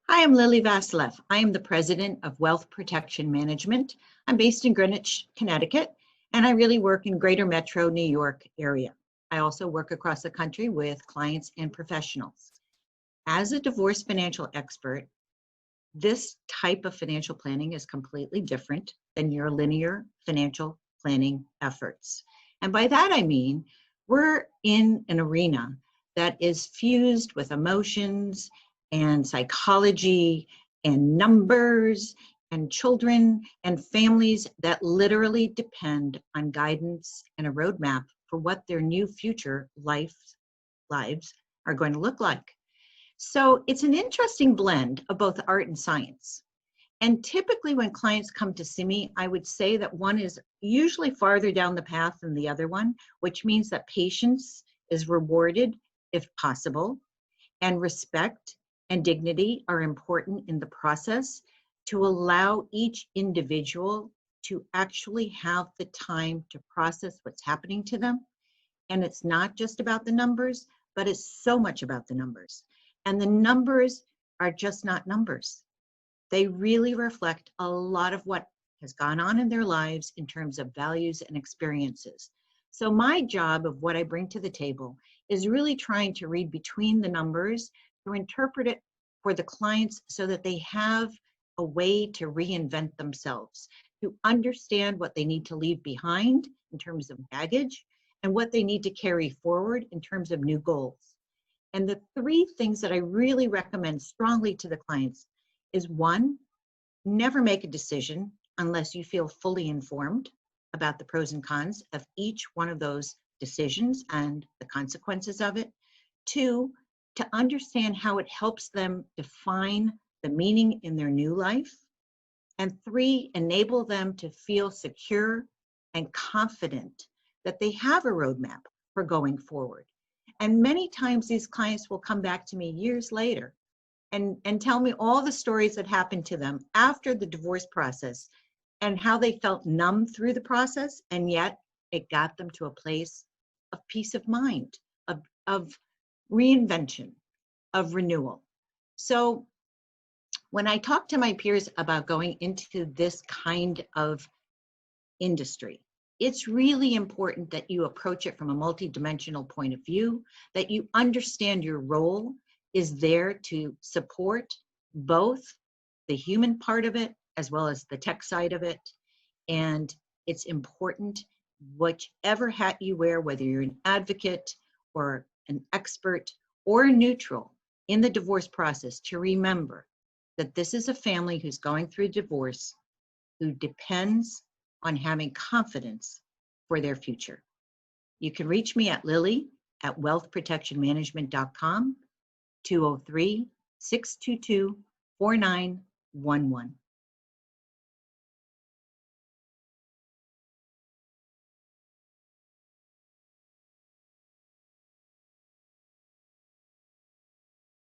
Hi, I'm Lili Vasileff. I am the president of Wealth Protection Management. I'm based in Greenwich, Connecticut, and I really work in Greater Metro New York area. I also work across the country with clients and professionals. As a divorce financial expert, this type of financial planning is completely different than your linear financial planning efforts. And by that I mean, we're in an arena that is fused with emotions and psychology and numbers and children and families that literally depend on guidance and a roadmap for what their new future lives are going to look like. So it's an interesting blend of both art and science. And typically when clients come to see me, I would say that one is usually farther down the path than the other one, which means that patience is rewarded if possible, and respect and dignity are important in the process to allow each individual to actually have the time to process what's happening to them. And it's not just about the numbers, but it's so much about the numbers. And the numbers are just not numbers. They really reflect a lot of what has gone on in their lives in terms of values and experiences. So my job of what I bring to the table is really trying to read between the numbers to interpret it for the clients so that they have a way to reinvent themselves, to understand what they need to leave behind in terms of baggage and what they need to carry forward in terms of new goals. And the three things that I really recommend strongly to the clients is one, never make a decision unless you feel fully informed about the pros and cons of each one of those decisions and the consequences of it. Two, to understand how it helps them define the meaning in their new life. And three, enable them to feel secure and confident that they have a roadmap for going forward. And many times these clients will come back to me years later and tell me all the stories that happened to them after the divorce process and how they felt numb through the process, and yet it got them to a place of peace of mind, of reinvention, of renewal. So when I talk to my peers about going into this kind of industry, it's really important that you approach it from a multidimensional point of view, that you understand your role is there to support both the human part of it as well as the tech side of it. And it's important, whichever hat you wear, whether you're an advocate or an expert or a neutral in the divorce process, to remember that this is a family who's going through divorce, who depends on having confidence for their future. You can reach me at Lili at wealthprotectionmanagement.com, 203-622-4911.